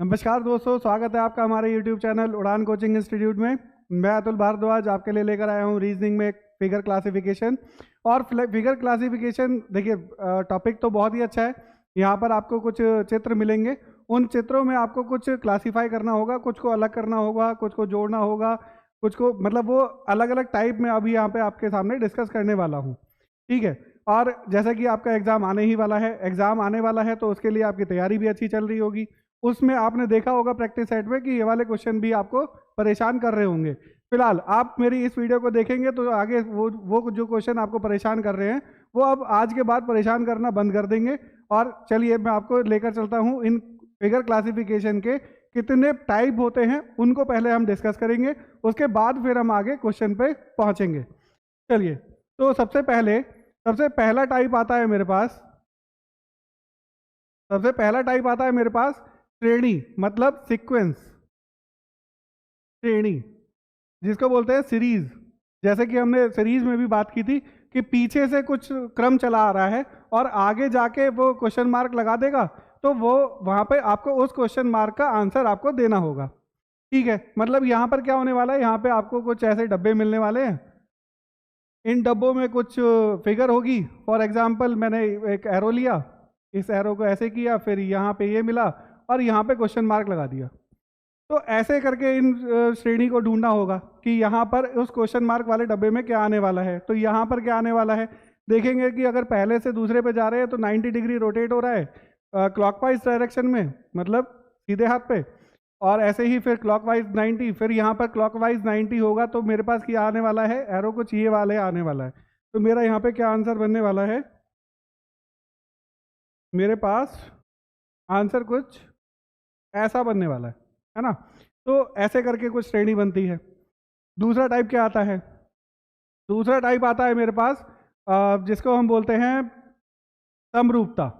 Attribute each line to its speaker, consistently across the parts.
Speaker 1: नमस्कार दोस्तों, स्वागत है आपका हमारे YouTube चैनल उड़ान कोचिंग इंस्टीट्यूट में। मैं अतुल भारद्वाज आपके लिए लेकर आया हूं रीजनिंग में फिगर क्लासिफिकेशन। और फिगर क्लासिफिकेशन देखिए, टॉपिक तो बहुत ही अच्छा है। यहाँ पर आपको कुछ चित्र मिलेंगे, उन चित्रों में आपको कुछ क्लासीफाई करना होगा, कुछ को अलग करना होगा, कुछ को जोड़ना होगा, कुछ को मतलब वो अलग अलग टाइप में अभी यहाँ पे आपके सामने डिस्कस करने वाला हूँ। ठीक है। और जैसा कि आपका एग्ज़ाम आने ही वाला है, एग्ज़ाम आने वाला है तो उसके लिए आपकी तैयारी भी अच्छी चल रही होगी। उसमें आपने देखा होगा प्रैक्टिस सेट में कि ये वाले क्वेश्चन भी आपको परेशान कर रहे होंगे। फिलहाल आप मेरी इस वीडियो को देखेंगे तो आगे वो जो क्वेश्चन आपको परेशान कर रहे हैं वो अब आज के बाद परेशान करना बंद कर देंगे। और चलिए मैं आपको लेकर चलता हूँ, इन फिगर क्लासिफिकेशन के कितने टाइप होते हैं उनको पहले हम डिस्कस करेंगे, उसके बाद फिर हम आगे क्वेश्चन पे पहुँचेंगे। चलिए, तो सबसे पहला टाइप आता है मेरे पास, श्रेणी, मतलब सीक्वेंस। श्रेणी जिसको बोलते हैं सीरीज। जैसे कि हमने सीरीज में भी बात की थी कि पीछे से कुछ क्रम चला आ रहा है और आगे जाके वो क्वेश्चन मार्क लगा देगा, तो वो वहां पे आपको उस क्वेश्चन मार्क का आंसर आपको देना होगा। ठीक है। मतलब यहाँ पर क्या होने वाला है, यहाँ पे आपको कुछ ऐसे डब्बे मिलने वाले हैं। इन डब्बों में कुछ फिगर होगी। फॉर एग्जाम्पल मैंने एक एरो लिया, इस एरो को ऐसे किया, फिर यहाँ पे ये मिला और यहाँ पे क्वेश्चन मार्क लगा दिया। तो ऐसे करके इन श्रेणी को ढूंढना होगा कि यहाँ पर उस क्वेश्चन मार्क वाले डब्बे में क्या आने वाला है। तो यहाँ पर क्या आने वाला है, देखेंगे कि अगर पहले से दूसरे पे जा रहे हैं तो 90 डिग्री रोटेट हो रहा है क्लॉकवाइज डायरेक्शन में, मतलब सीधे हाथ पे। और ऐसे ही फिर क्लॉकवाइज 90, फिर यहाँ पर क्लॉकवाइज 90 होगा तो मेरे पास क्या आने वाला है, एरो कुछ ये वाले आने वाला है। तो मेरा यहाँ पे क्या आंसर बनने वाला है, मेरे पास आंसर कुछ ऐसा बनने वाला है ना। तो ऐसे करके कुछ श्रेणी बनती है। दूसरा टाइप क्या आता है, दूसरा टाइप आता है मेरे पास जिसको हम बोलते हैं समरूपता।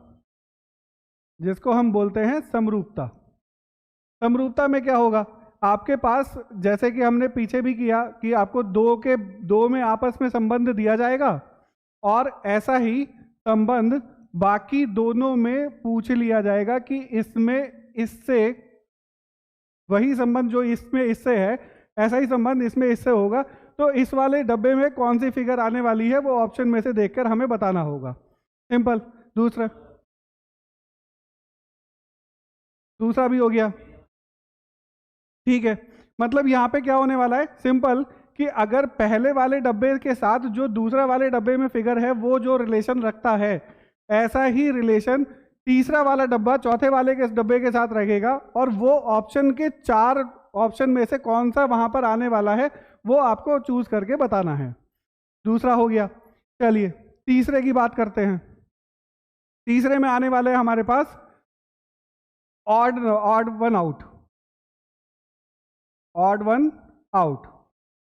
Speaker 1: समरूपता में क्या होगा, आपके पास जैसे कि हमने पीछे भी किया कि आपको दो में आपस में संबंध दिया जाएगा और ऐसा ही संबंध बाकी दोनों में पूछ लिया जाएगा कि इसमें इससे, वही संबंध जो इसमें इससे है ऐसा ही संबंध इसमें इससे होगा। तो इस वाले डब्बे में कौन सी फिगर आने वाली है वो ऑप्शन में से देखकर हमें बताना होगा। सिंपल। दूसरा भी हो गया। ठीक है। मतलब यहाँ पे क्या होने वाला है, सिंपल, कि अगर पहले वाले डब्बे के साथ जो दूसरा वाले डब्बे में फिगर है वो जो रिलेशन रखता है, ऐसा ही रिलेशन तीसरा वाला डब्बा चौथे वाले के डब्बे के साथ रहेगा और वो ऑप्शन के 4 ऑप्शन में से कौन सा वहां पर आने वाला है वो आपको चूज करके बताना है। दूसरा हो गया। चलिए तीसरे की बात करते हैं। तीसरे में आने वाले हैं हमारे पास ऑड वन आउट।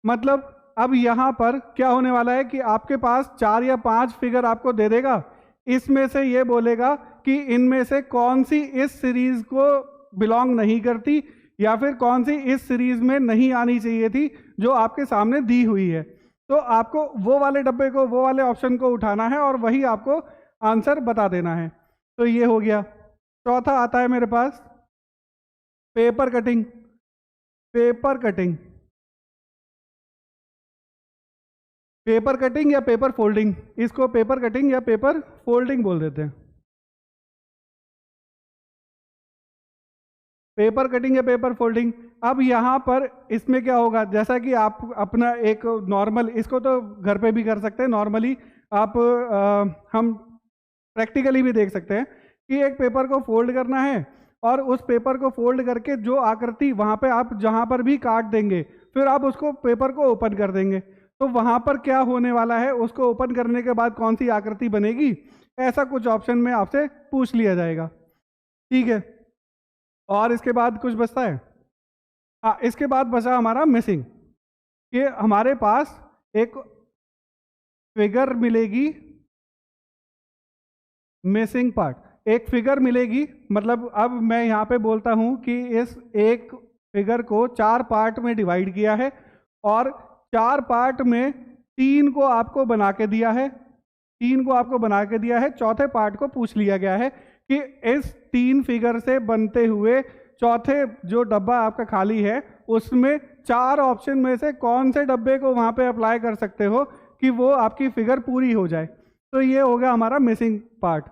Speaker 1: मतलब अब यहां पर क्या होने वाला है कि आपके पास 4 या 5 फिगर आपको दे देगा, इसमें से ये बोलेगा कि इनमें से कौन सी इस सीरीज को बिलोंग नहीं करती या फिर कौन सी इस सीरीज में नहीं आनी चाहिए थी जो आपके सामने दी हुई है। तो आपको वो वाले डब्बे को, वो वाले ऑप्शन को उठाना है और वही आपको आंसर बता देना है। तो ये हो गया। चौथा आता है मेरे पास पेपर कटिंग। या पेपर फोल्डिंग, इसको पेपर कटिंग या पेपर फोल्डिंग बोल देते हैं। पेपर कटिंग या पेपर फोल्डिंग। अब यहाँ पर इसमें क्या होगा, जैसा कि आप अपना एक नॉर्मल, इसको तो घर पे भी कर सकते हैं नॉर्मली, आप हम प्रैक्टिकली भी देख सकते हैं कि एक पेपर को फोल्ड करना है और उस पेपर को फोल्ड करके जो आकृति वहाँ पे आप जहाँ पर भी काट देंगे फिर आप उसको पेपर को ओपन कर देंगे, तो वहाँ पर क्या होने वाला है, उसको ओपन करने के बाद कौन सी आकृति बनेगी, ऐसा कुछ ऑप्शन में आपसे पूछ लिया जाएगा। ठीक है। और इसके बाद कुछ बचता है, हाँ, इसके बाद बचा हमारा मिसिंग, कि हमारे पास एक फिगर मिलेगी, मिसिंग पार्ट, एक फिगर मिलेगी। मतलब अब मैं यहाँ पे बोलता हूँ कि इस एक फिगर को 4 पार्ट में डिवाइड किया है और 4 पार्ट में 3 को आपको बना के दिया है, चौथे पार्ट को पूछ लिया गया है कि इस 3 फिगर से बनते हुए चौथे जो डब्बा आपका खाली है उसमें 4 ऑप्शन में से कौन से डब्बे को वहाँ पे अप्लाई कर सकते हो कि वो आपकी फिगर पूरी हो जाए। तो ये हो गया हमारा मिसिंग पार्ट।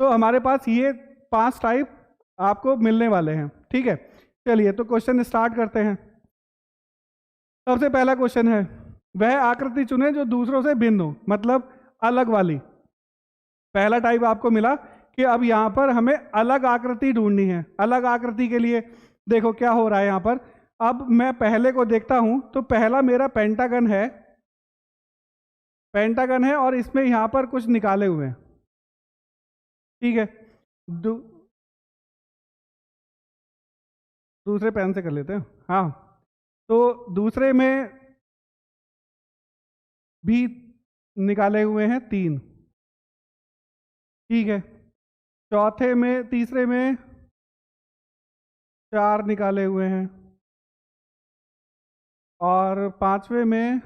Speaker 1: तो हमारे पास ये 5 टाइप आपको मिलने वाले हैं, ठीक है। चलिए तो क्वेश्चन स्टार्ट करते हैं। सबसे पहला क्वेश्चन है, वह आकृति चुने जो दूसरों से भिन्न हो, मतलब अलग वाली। पहला टाइप आपको मिला कि अब यहाँ पर हमें अलग आकृति ढूंढनी है। अलग आकृति के लिए देखो क्या हो रहा है यहाँ पर। अब मैं पहले को देखता हूं तो पहला मेरा पेंटागन है, पेंटागन है और इसमें यहाँ पर कुछ निकाले हुए हैं, ठीक है। दूसरे पेन से कर लेते हैं, हाँ। तो दूसरे में भी निकाले हुए हैं 3, ठीक है। चौथे में, तीसरे में 4 निकाले हुए हैं और पांचवे में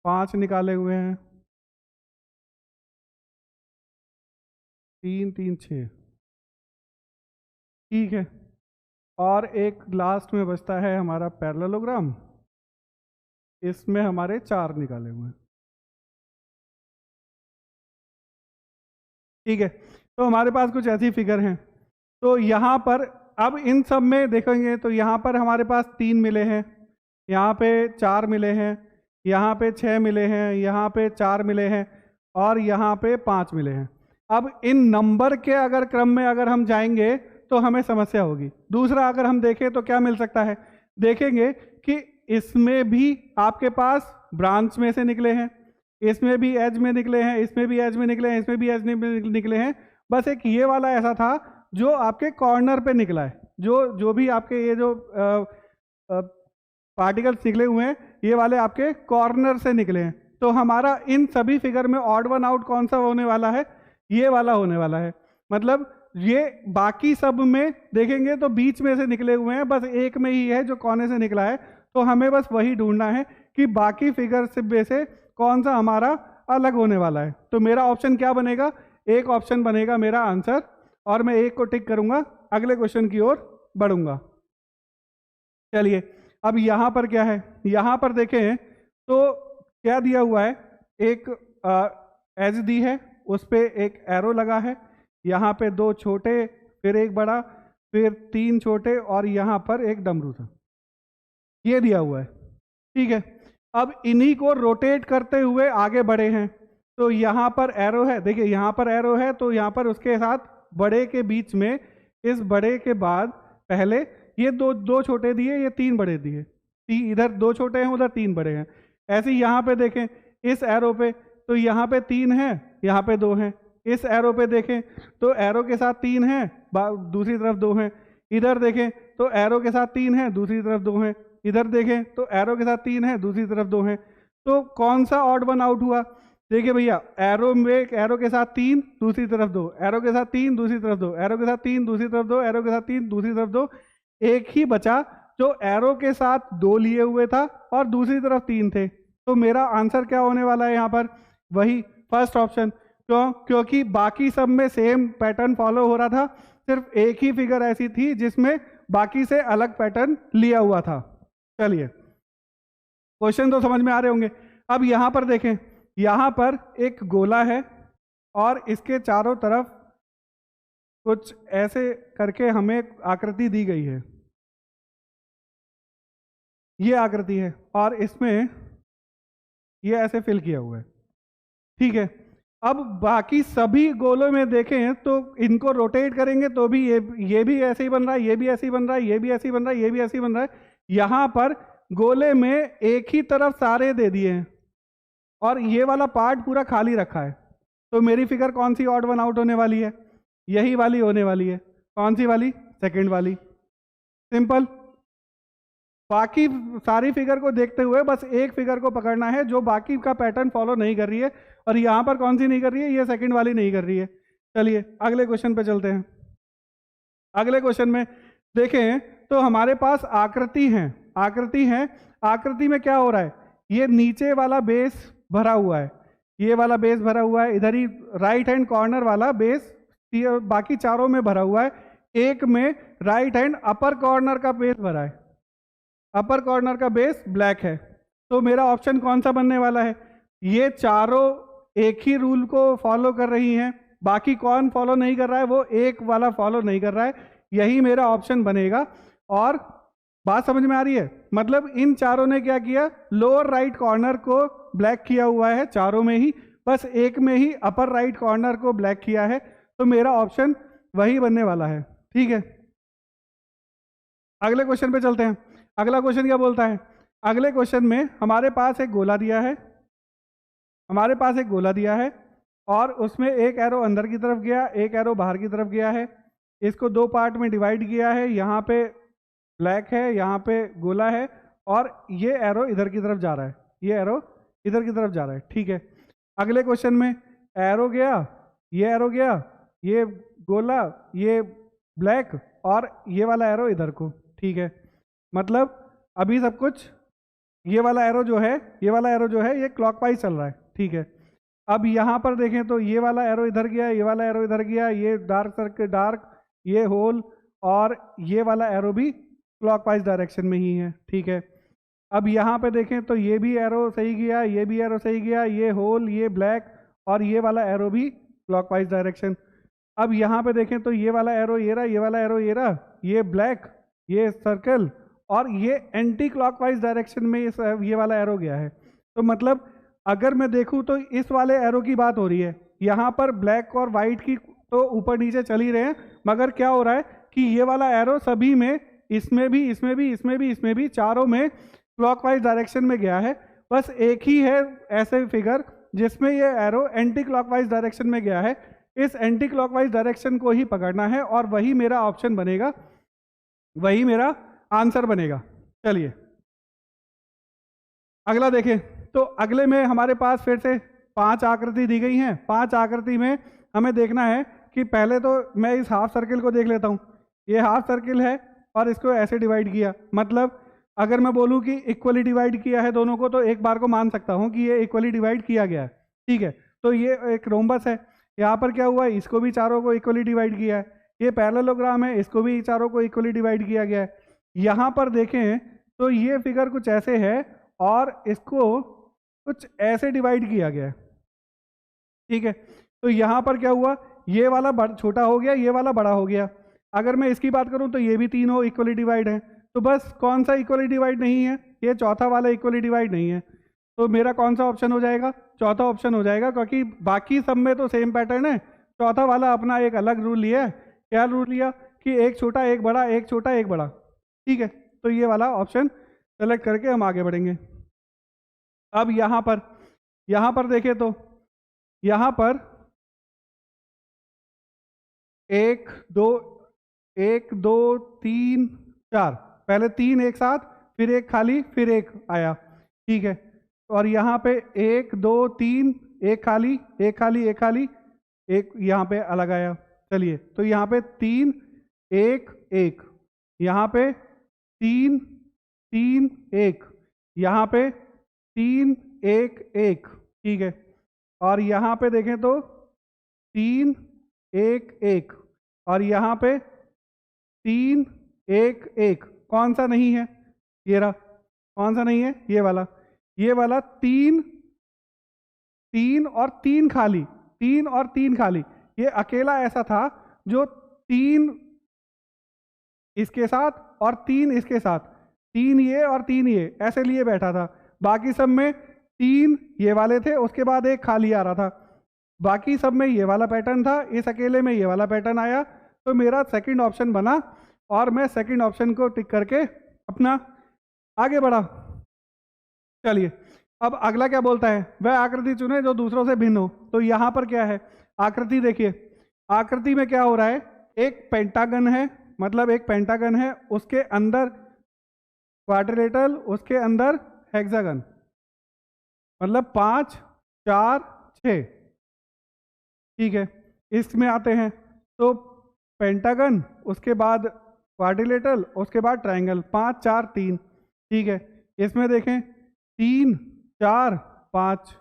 Speaker 1: 5 निकाले हुए हैं। 3 3 6, ठीक है। और एक लास्ट में बचता है हमारा पैरेललोग्राम, इसमें हमारे 4 निकाले हुए हैं, ठीक है। तो हमारे पास कुछ ऐसी फिगर हैं। तो यहाँ पर अब इन सब में देखेंगे तो यहाँ पर हमारे पास 3 मिले हैं, यहाँ पे 4 मिले हैं, यहाँ पे 6 मिले हैं, यहाँ पे 4 मिले हैं और यहाँ पे 5 मिले हैं। अब इन नंबर के अगर क्रम में अगर हम जाएंगे तो हमें समस्या होगी। दूसरा अगर हम देखें तो क्या मिल सकता है, देखेंगे कि इसमें भी आपके पास ब्रांच में से निकले हैं, इसमें भी एज में निकले हैं, इसमें भी एज में निकले हैं, इसमें भी एज में निकले हैं। बस एक ये वाला ऐसा था जो आपके कॉर्नर पे निकला है। जो भी आपके ये जो पार्टिकल्स निकले हुए हैं ये वाले आपके कॉर्नर से निकले हैं। तो हमारा इन सभी फिगर में ऑड वन आउट कौन सा होने वाला है, ये वाला होने वाला है। मतलब ये बाकी सब में देखेंगे तो बीच में से निकले हुए हैं, बस एक में ही है जो कोने से निकला है। तो हमें बस वही ढूंढना है कि बाकी फिगर में से कौन सा हमारा अलग होने वाला है। तो मेरा ऑप्शन क्या बनेगा, एक ऑप्शन बनेगा मेरा आंसर और मैं एक को टिक करूंगा, अगले क्वेश्चन की ओर बढ़ूंगा। चलिए अब यहाँ पर क्या है, यहाँ पर देखें तो क्या दिया हुआ है, एक एज दी है, उस पर एक एरो लगा है, यहाँ पे 2 छोटे फिर एक बड़ा फिर 3 छोटे और यहाँ पर एक डमरू था, ये दिया हुआ है, ठीक है। अब इन्हीं को रोटेट करते हुए आगे बढ़े हैं। तो यहाँ पर एरो है, देखिए यहाँ पर एरो है, तो यहाँ पर उसके साथ बड़े के बीच में, इस बड़े के बाद पहले ये दो छोटे दिए, ये 3 बड़े दिए, इधर 2 छोटे हैं उधर 3 बड़े हैं। ऐसे ही यहाँ पे देखें इस एरो पे, तो यहाँ पे 3 है, यहाँ पे 2 हैं। इस एरो पे देखें तो एरो के साथ 3 हैं, दूसरी तरफ 2 हैं। इधर देखें तो एरो के साथ 3 हैं, दूसरी तरफ 2 हैं। इधर देखें तो एरो के साथ 3 हैं, दूसरी तरफ 2 हैं। तो कौन सा ऑड वन आउट हुआ, देखिए भैया, एरो में एरो के साथ 3, दूसरी तरफ 2, एरो के साथ 3, दूसरी तरफ 2, एरो के साथ 3, दूसरी तरफ 2, एरो के साथ 3, दूसरी तरफ 2। एक ही बचा जो एरो के साथ 2 लिए हुए था और दूसरी तरफ 3 थे। तो मेरा आंसर क्या होने वाला है यहाँ पर, वही फर्स्ट ऑप्शन। क्यों, क्योंकि बाकी सब में सेम पैटर्न फॉलो हो रहा था, सिर्फ एक ही फिगर ऐसी थी जिसमें बाकी से अलग पैटर्न लिया हुआ था। चलिए क्वेश्चन तो समझ में आ रहे होंगे। अब यहाँ पर देखें, यहाँ पर एक गोला है और इसके चारों तरफ कुछ ऐसे करके हमें आकृति दी गई है, ये आकृति है और इसमें ये ऐसे फिल किया हुआ है, ठीक है। अब बाकी सभी गोलों में देखें तो इनको रोटेट करेंगे तो भी ये भी ऐसे ही बन रहा है, ये भी ऐसे ही बन रहा है, ये भी ऐसे ही बन रहा है, ये भी ऐसे ही बन रहा है। यहाँ पर गोले में एक ही तरफ सारे दे दिए हैं और ये वाला पार्ट पूरा खाली रखा है। तो मेरी फिगर कौन सी ऑड वन आउट होने वाली है, यही वाली होने वाली है। कौन सी वाली, सेकंड वाली, सिंपल। बाकी सारी फिगर को देखते हुए बस एक फिगर को पकड़ना है जो बाकी का पैटर्न फॉलो नहीं कर रही है, और यहाँ पर कौन सी नहीं कर रही है, ये सेकंड वाली नहीं कर रही है। चलिए अगले क्वेश्चन पे चलते हैं। अगले क्वेश्चन में देखें तो हमारे पास आकृति है, आकृति में क्या हो रहा है, ये नीचे वाला बेस भरा हुआ है, ये वाला बेस भरा हुआ है, इधर ही राइट हैंड कॉर्नर वाला बेस बाकी चारों में भरा हुआ है, एक में राइट हैंड अपर कॉर्नर का बेस भरा है, अपर कॉर्नर का बेस ब्लैक है। तो मेरा ऑप्शन कौन सा बनने वाला है? ये चारों एक ही रूल को फॉलो कर रही हैं, बाकी कौन फॉलो नहीं कर रहा है? वो एक वाला फॉलो नहीं कर रहा है, यही मेरा ऑप्शन बनेगा। और बात समझ में आ रही है? मतलब इन चारों ने क्या किया, लोअर राइट कॉर्नर को ब्लैक किया हुआ है चारों में ही, बस एक में ही अपर राइट कॉर्नर को ब्लैक किया है। तो मेरा ऑप्शन वही बनने वाला है। ठीक है, अगले क्वेश्चन पे चलते हैं। अगला क्वेश्चन क्या बोलता है? अगले क्वेश्चन में हमारे पास एक गोला दिया है, हमारे पास एक गोला दिया है और उसमें एक एरो अंदर की तरफ गया, एक एरो बाहर की तरफ गया है। इसको दो पार्ट में डिवाइड किया है, यहाँ पे ब्लैक है, यहाँ पे गोला है, और ये एरो इधर की तरफ जा रहा है, ये एरो इधर की तरफ जा रहा है। ठीक है, अगले क्वेश्चन में एरो गया, ये एरो गया, ये गोला, ये ब्लैक, और ये वाला एरो इधर को। ठीक है, मतलब अभी सब कुछ, ये वाला एरो जो है, ये वाला एरो जो है ये क्लॉकवाइज चल रहा है। ठीक है, अब यहाँ पर देखें तो ये वाला एरो इधर गया, ये वाला एरो इधर गया, ये डार्क सर्कल डार्क, ये होल, और ये वाला एरो भी क्लॉकवाइज डायरेक्शन में ही है। ठीक है, अब यहाँ पे देखें तो ये भी एरो सही गया, ये भी एरो सही गया, ये होल, ये ब्लैक, और ये वाला एरो भी क्लॉकवाइज डायरेक्शन। अब यहाँ पे देखें तो ये वाला एरो ये रहा, ये वाला एरो ये रहा, ये ब्लैक, ये सर्कल, और ये एंटी क्लॉकवाइज डायरेक्शन में ये वाला एरो गया है। तो मतलब अगर मैं देखूं तो इस वाले एरो की बात हो रही है, यहाँ पर ब्लैक और वाइट की तो ऊपर नीचे चल ही रहे हैं, मगर क्या हो रहा है कि ये वाला एरो सभी में, इसमें भी, इसमें भी, इसमें भी, इसमें भी, चारों में क्लॉकवाइज डायरेक्शन में गया है। बस एक ही है ऐसे फिगर जिसमें ये एरो एंटी क्लॉकवाइज डायरेक्शन में गया है। इस एंटी क्लॉकवाइज डायरेक्शन को ही पकड़ना है और वही मेरा ऑप्शन बनेगा, वही मेरा आंसर बनेगा। चलिए अगला देखें। तो अगले में हमारे पास फिर से 5 आकृति दी गई हैं। 5 आकृति में हमें देखना है कि पहले तो मैं इस हाफ सर्किल को देख लेता हूँ। ये हाफ सर्किल है और इसको ऐसे डिवाइड किया, मतलब अगर मैं बोलूँ कि इक्वली डिवाइड किया है दोनों को, तो एक बार को मान सकता हूँ कि ये इक्वली डिवाइड किया गया है। ठीक है, तो ये एक रोम्बस है। यहाँ पर क्या हुआ, इसको भी चारों को इक्वली डिवाइड किया है। ये पैरेललोग्राम है, इसको भी चारों को इक्वली डिवाइड किया गया है। यहाँ पर देखें तो ये फिगर कुछ ऐसे है और इसको कुछ ऐसे डिवाइड किया गया है। ठीक है, तो यहाँ पर क्या हुआ, ये वाला छोटा हो गया, ये वाला बड़ा हो गया। अगर मैं इसकी बात करूँ तो ये भी तीनों इक्वली डिवाइड है। तो बस कौन सा इक्वली डिवाइड नहीं है, ये चौथा वाला इक्वली डिवाइड नहीं है। तो मेरा कौन सा ऑप्शन हो जाएगा, चौथा ऑप्शन हो जाएगा, क्योंकि बाकी सब में तो सेम पैटर्न है। चौथा वाला अपना एक अलग रूल लिया है। क्या रूल लिया कि एक छोटा एक बड़ा, एक छोटा एक बड़ा। ठीक है, तो ये वाला ऑप्शन सेलेक्ट करके हम आगे बढ़ेंगे। अब यहाँ पर देखें तो यहाँ पर 1 2 3 4, पहले 3 एक साथ, फिर एक खाली, फिर एक आया। ठीक है, और यहाँ पे 1 2 3, एक खाली, एक खाली, एक खाली, एक यहाँ पे अलग आया। चलिए, तो यहाँ पे 3 1 1, यहाँ पे 3 3 1, यहाँ पे 3 1 1। ठीक है, और यहाँ पे देखें तो 3 1 1, और यहाँ पे 3 1 1। कौन सा नहीं है, ये रहा। कौन सा नहीं है, ये वाला। ये वाला 3 3 और 3 खाली, 3 और 3 खाली। ये अकेला ऐसा था जो 3 इसके साथ और 3 इसके साथ, 3 ये और 3 ये ऐसे लिए बैठा था। बाकी सब में 3 ये वाले थे, उसके बाद एक खाली आ रहा था। बाकी सब में ये वाला पैटर्न था, इस अकेले में ये वाला पैटर्न आया। तो मेरा सेकंड ऑप्शन बना और मैं सेकंड ऑप्शन को टिक करके अपना आगे बढ़ा। चलिए, अब अगला क्या बोलता है, वह आकृति चुने जो दूसरों से भिन्न हो। तो यहाँ पर क्या है, आकृति देखिए, आकृति में क्या हो रहा है, एक पेंटागन है, मतलब एक पेंटागन है, उसके अंदर क्वाड्रिलेटरल, उसके अंदर हेक्सागन, मतलब 5 4 6। ठीक है, इसमें आते हैं तो पेंटागन, उसके बाद क्वाड्रिलेटरल, उसके बाद ट्रायंगल, 5 4 3। ठीक है, इसमें देखें 3 4 5।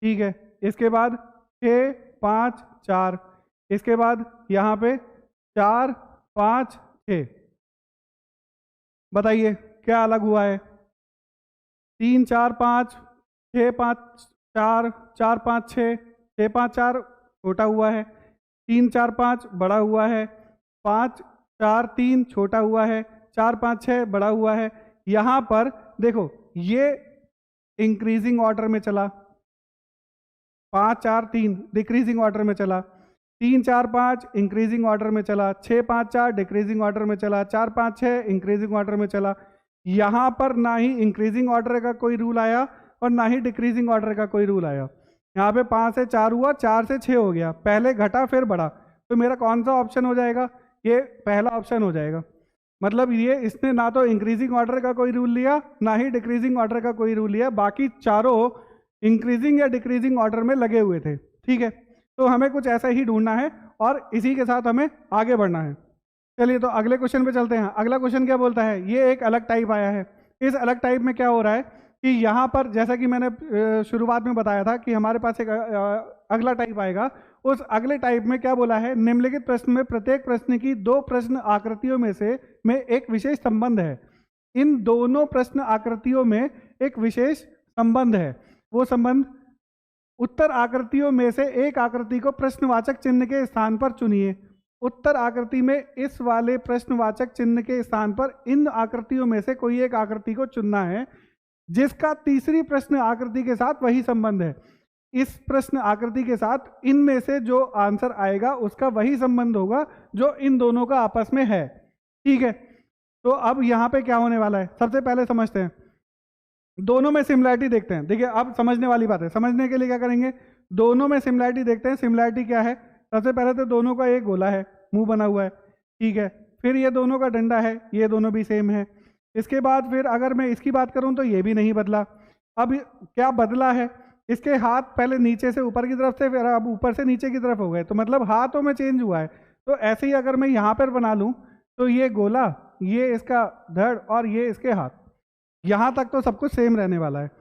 Speaker 1: ठीक है, इसके बाद 6 5 4, इसके बाद यहाँ पे 4 5 6। बताइए क्या अलग हुआ है? 3 4 5 6 5 4 4 5 6 6 5 4 छोटा हुआ है, 3 4 5 बड़ा हुआ है, 5 4 3 छोटा हुआ है, 4 5 6 बड़ा हुआ है। यहाँ पर देखो ये इंक्रीजिंग ऑर्डर में चला, 5 4 3 डिक्रीजिंग ऑर्डर में चला, 3 4 5 इंक्रीजिंग ऑर्डर में चला, 6 5 4 डिक्रीजिंग ऑर्डर में चला, 4 5 6 इंक्रीजिंग ऑर्डर में चला। यहाँ पर ना ही इंक्रीजिंग ऑर्डर का कोई रूल आया और ना ही डिक्रीजिंग ऑर्डर का कोई रूल आया। यहाँ पे 5 से 4 हुआ, 4 से 6 हो गया, पहले घटा फिर बढ़ा, तो मेरा कौन सा ऑप्शन हो जाएगा? ये पहला ऑप्शन हो जाएगा। मतलब ये इसने ना तो इंक्रीजिंग ऑर्डर का कोई रूल लिया ना ही डिक्रीजिंग ऑर्डर का कोई रूल लिया, बाकी चारों इंक्रीजिंग या डिक्रीजिंग ऑर्डर में लगे हुए थे। ठीक है, तो हमें कुछ ऐसा ही ढूंढना है और इसी के साथ हमें आगे बढ़ना है। चलिए तो अगले क्वेश्चन पे चलते हैं। अगला क्वेश्चन क्या बोलता है? ये एक अलग टाइप आया है। इस अलग टाइप में क्या हो रहा है कि यहाँ पर जैसा कि मैंने शुरुआत में बताया था कि हमारे पास एक अगला टाइप आएगा। उस अगले टाइप में क्या बोला है? निम्नलिखित प्रश्न में प्रत्येक प्रश्न की 2 प्रश्न आकृतियों में एक विशेष संबंध है। इन दोनों प्रश्न आकृतियों में एक विशेष संबंध है। वो संबंध उत्तर आकृतियों में से एक आकृति को प्रश्नवाचक चिन्ह के स्थान पर चुनिए। उत्तर आकृति में इस वाले प्रश्नवाचक चिन्ह के स्थान पर इन आकृतियों में से कोई एक आकृति को चुनना है जिसका तीसरी प्रश्न आकृति के साथ वही संबंध है। इस प्रश्न आकृति के साथ इनमें से जो आंसर आएगा उसका वही संबंध होगा जो इन दोनों का आपस में है। ठीक है, तो अब यहाँ पे क्या होने वाला है? सबसे पहले समझते हैं, दोनों में सिमिलैरिटी देखते हैं। देखिए अब समझने वाली बात है, समझने के लिए क्या करेंगे? दोनों में सिमिलैरिटी देखते हैं। सिमिलैरिटी क्या है? सबसे पहले तो दोनों का एक गोला है, मुंह बना हुआ है। ठीक है, फिर ये दोनों का डंडा है, ये दोनों भी सेम है। इसके बाद फिर अगर मैं इसकी बात करूं तो ये भी नहीं बदला। अब क्या बदला है? इसके हाथ पहले नीचे से ऊपर की तरफ थे, फिर अब ऊपर से नीचे की तरफ हो गए, तो मतलब हाथों में चेंज हुआ है। तो ऐसे ही अगर मैं यहाँ पर बना लूँ तो ये गोला, ये इसका धड़ और ये इसके हाथ, यहाँ तक तो सब कुछ सेम रहने वाला है।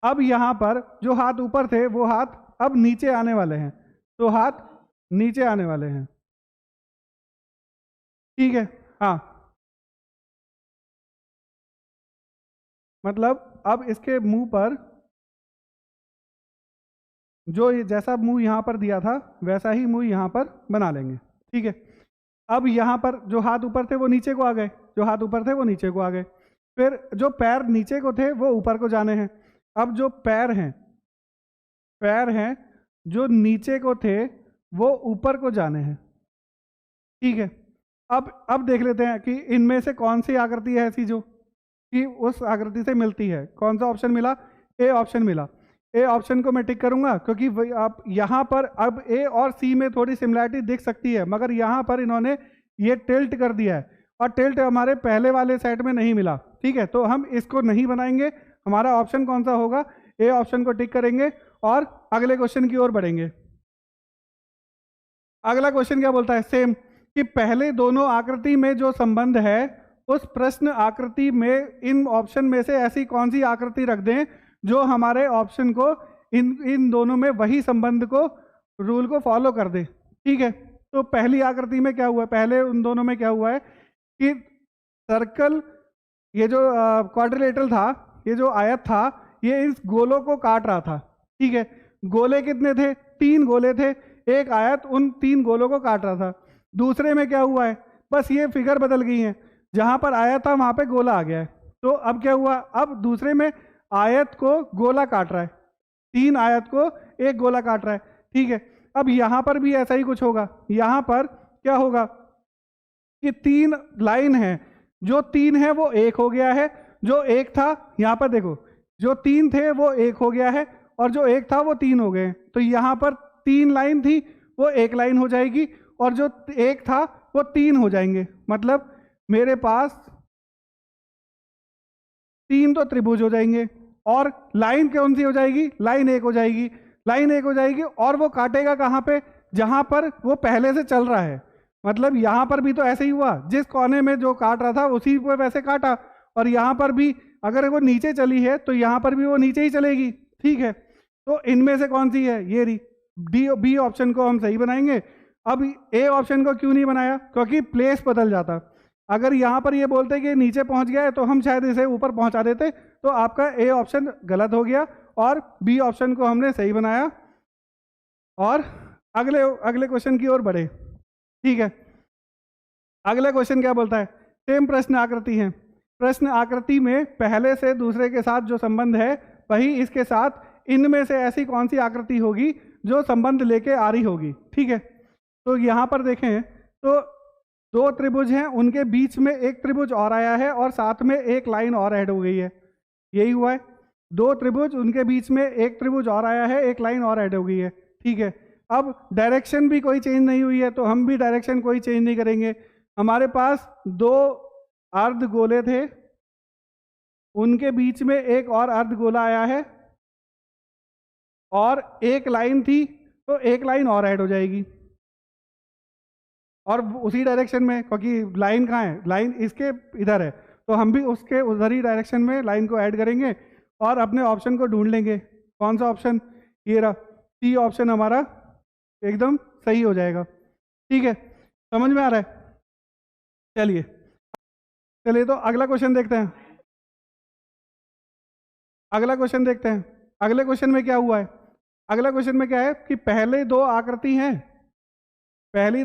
Speaker 1: अब यहाँ पर जो हाथ ऊपर थे वो हाथ अब नीचे आने वाले हैं, तो हाथ नीचे आने वाले हैं। ठीक है, हाँ, मतलब अब इसके मुंह पर जो जैसा मुंह यहाँ पर दिया था वैसा ही मुंह यहाँ पर बना लेंगे। ठीक है, अब यहाँ पर जो हाथ ऊपर थे वो नीचे को आ गए, जो हाथ ऊपर थे वो नीचे को आ गए। फिर जो पैर नीचे को थे वो ऊपर को जाने हैं। अब जो पैर हैं जो नीचे को थे वो ऊपर को जाने हैं। ठीक है, अब देख लेते हैं कि इनमें से कौन सी आकृति है ऐसी जो कि उस आकृति से मिलती है। कौन सा ऑप्शन मिला? ए ऑप्शन मिला। ए ऑप्शन को मैं टिक करूंगा क्योंकि आप यहाँ पर अब ए और सी में थोड़ी सिमिलैरिटी दिख सकती है, मगर यहाँ पर इन्होंने ये टिल्ट कर दिया है और टिल्ट हमारे पहले वाले सेट में नहीं मिला। ठीक है, तो हम इसको नहीं बनाएंगे। हमारा ऑप्शन कौन सा होगा? ए ऑप्शन को टिक करेंगे और अगले क्वेश्चन की ओर बढ़ेंगे। अगला क्वेश्चन क्या बोलता है? सेम, कि पहले दोनों आकृति में जो संबंध है उस प्रश्न आकृति में इन ऑप्शन में से ऐसी कौन सी आकृति रख दें जो हमारे ऑप्शन को इन दोनों में वही संबंध को, रूल को फॉलो कर दे। ठीक है, तो पहली आकृति में क्या हुआ? पहले उन दोनों में क्या हुआ है कि सर्कल, ये जो क्वाड्रिलेटरल था, ये जो आयत था, ये इस गोलों को काट रहा था। ठीक है, गोले कितने थे? 3 गोले थे। एक आयत उन 3 गोलों को काट रहा था। दूसरे में क्या हुआ है? बस ये फिगर बदल गई है, जहां पर आयत था वहां पे गोला आ गया है। तो अब क्या हुआ? अब दूसरे में आयत को गोला काट रहा है, 3 आयत को एक गोला काट रहा है। ठीक है, अब यहां पर भी ऐसा ही कुछ होगा। यहां पर क्या होगा कि 3 लाइन है, जो 3 है वो 1 हो गया है, जो 1 था यहां पर देखो, जो 3 थे वो 1 हो गया है और जो 1 था वो 3 हो गए। तो यहां पर 3 लाइन थी वो 1 लाइन हो जाएगी और जो 1 था वो 3 हो जाएंगे। मतलब मेरे पास 3 तो त्रिभुज हो जाएंगे और लाइन कौन सी हो जाएगी? लाइन 1 हो जाएगी। लाइन 1 हो जाएगी और वो काटेगा कहाँ पे? जहां पर वो पहले से चल रहा है। मतलब यहां पर भी तो ऐसे ही हुआ, जिस कोने में जो काट रहा था उसी को वैसे काटा, और यहां पर भी अगर वो नीचे चली है तो यहां पर भी वो नीचे ही चलेगी। ठीक है, तो इनमें से कौन सी है? ये डी, बी ऑप्शन को हम सही बनाएंगे अब ए ऑप्शन को क्यों नहीं बनाया? क्योंकि प्लेस बदल जाता। अगर यहाँ पर ये बोलते कि नीचे पहुंच गया है तो हम शायद इसे ऊपर पहुंचा देते, तो आपका ए ऑप्शन गलत हो गया और बी ऑप्शन को हमने सही बनाया। और अगले क्वेश्चन की ओर बढ़े। ठीक है, अगला क्वेश्चन क्या बोलता है? सेम प्रश्न आकृति है। प्रश्न आकृति में पहले से दूसरे के साथ जो संबंध है वही इसके साथ इनमें से ऐसी कौन सी आकृति होगी जो संबंध लेके आ रही होगी। ठीक है, तो यहाँ पर देखें तो दो त्रिभुज हैं, उनके बीच में एक त्रिभुज और आया है और साथ में एक लाइन और ऐड हो गई है। यही हुआ है, दो त्रिभुज, उनके बीच में एक त्रिभुज और आया है, एक लाइन और ऐड हो गई है। ठीक है, अब डायरेक्शन भी कोई चेंज नहीं हुई है तो हम भी डायरेक्शन कोई चेंज नहीं करेंगे। हमारे पास दो अर्ध गोले थे, उनके बीच में एक और अर्ध गोला आया है और एक लाइन थी, तो एक लाइन और ऐड हो जाएगी और उसी डायरेक्शन में, क्योंकि लाइन कहाँ है? लाइन इसके इधर है, तो हम भी उसके उधर ही डायरेक्शन में लाइन को ऐड करेंगे और अपने ऑप्शन को ढूंढ लेंगे। कौन सा ऑप्शन? ये रहा, सी ऑप्शन हमारा एकदम सही हो जाएगा। ठीक है, समझ में आ रहा है? चलिए तो अगला क्वेश्चन देखते हैं। अगला क्वेश्चन देखते हैं। अगले क्वेश्चन में क्या हुआ है? अगला क्वेश्चन में क्या है कि पहली दो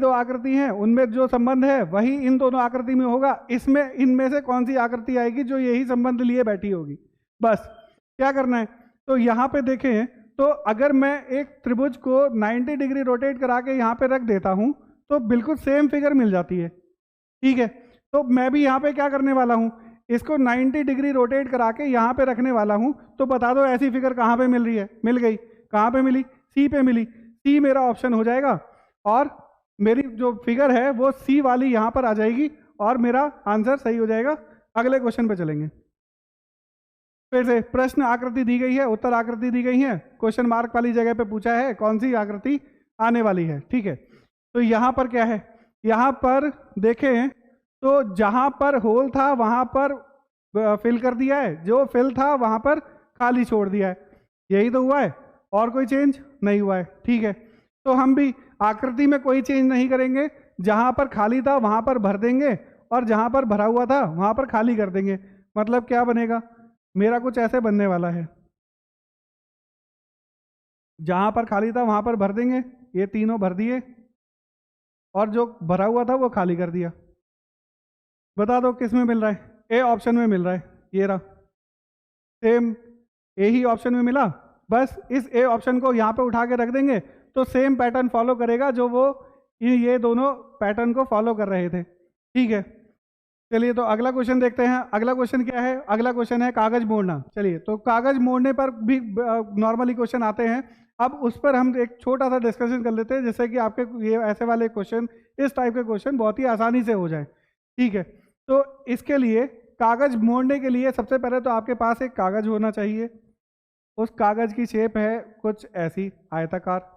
Speaker 1: आकृति हैं, उनमें जो संबंध है वही इन दोनों आकृति में होगा। इसमें इनमें से कौन सी आकृति आएगी जो यही संबंध लिए बैठी होगी? बस क्या करना है, तो यहाँ पे देखें तो अगर मैं एक त्रिभुज को 90 डिग्री रोटेट करा के यहाँ पे रख देता हूँ तो बिल्कुल सेम फिगर मिल जाती है। ठीक है, तो मैं भी यहाँ पे क्या करने वाला हूँ, इसको 90 डिग्री रोटेट करा के यहाँ पे रखने वाला हूँ। तो बता दो ऐसी फिगर कहाँ पे मिल रही है? मिल गई। कहाँ पे मिली? सी पे मिली। सी मेरा ऑप्शन हो जाएगा और मेरी जो फिगर है वो सी वाली यहाँ पर आ जाएगी और मेरा आंसर सही हो जाएगा। अगले क्वेश्चन पे चलेंगे। फिर से प्रश्न आकृति दी गई है, उत्तर आकृति दी गई है, क्वेश्चन मार्क वाली जगह पे पूछा है कौन सी आकृति आने वाली है। ठीक है, तो यहाँ पर क्या है? यहाँ पर देखें तो जहाँ पर होल था वहाँ पर फिल कर दिया है, जो फिल था वहाँ पर खाली छोड़ दिया है। यही तो हुआ है, और कोई चेंज नहीं हुआ है। ठीक है, तो हम भी आकृति में कोई चेंज नहीं करेंगे। जहाँ पर खाली था वहाँ पर भर देंगे और जहाँ पर भरा हुआ था वहाँ पर खाली कर देंगे। मतलब क्या बनेगा? मेरा कुछ ऐसे बनने वाला है, जहाँ पर खाली था वहाँ पर भर देंगे, ये तीनों भर दिए और जो भरा हुआ था वो खाली कर दिया। बता दो किस में मिल रहा है? ए ऑप्शन में मिल रहा है। ये रहा, सेम ए ही ऑप्शन में मिला। बस इस ए ऑप्शन को यहाँ पे उठा के रख देंगे तो सेम पैटर्न फॉलो करेगा जो वो ये दोनों पैटर्न को फॉलो कर रहे थे। ठीक है, चलिए तो अगला क्वेश्चन देखते हैं। अगला क्वेश्चन क्या है? अगला क्वेश्चन है कागज मोड़ना। चलिए, तो कागज मोड़ने पर भी नॉर्मली क्वेश्चन आते हैं। अब उस पर हम एक छोटा सा डिस्कशन कर लेते हैं जिससे कि आपके ये ऐसे वाले क्वेश्चन, इस टाइप के क्वेश्चन बहुत ही आसानी से हो जाए। ठीक है, तो इसके लिए कागज मोड़ने के लिए सबसे पहले तो आपके पास एक कागज होना चाहिए। उस कागज की शेप है कुछ ऐसी, आयताकार।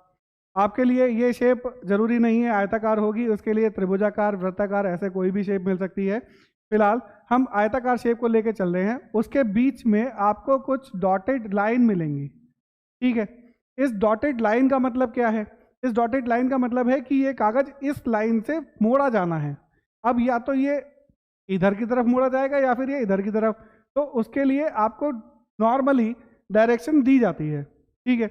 Speaker 1: आपके लिए ये शेप जरूरी नहीं है आयताकार होगी, उसके लिए त्रिभुजाकार, वृत्ताकार, ऐसे कोई भी शेप मिल सकती है। फिलहाल हम आयताकार शेप को लेके चल रहे हैं। उसके बीच में आपको कुछ डॉटेड लाइन मिलेंगी। ठीक है, इस डॉटेड लाइन का मतलब क्या है? इस डॉटेड लाइन का मतलब है कि ये कागज इस लाइन से मोड़ा जाना है। अब या तो ये इधर की तरफ मोड़ा जाएगा या फिर ये इधर की तरफ, तो उसके लिए आपको नॉर्मली डायरेक्शन दी जाती है। ठीक है,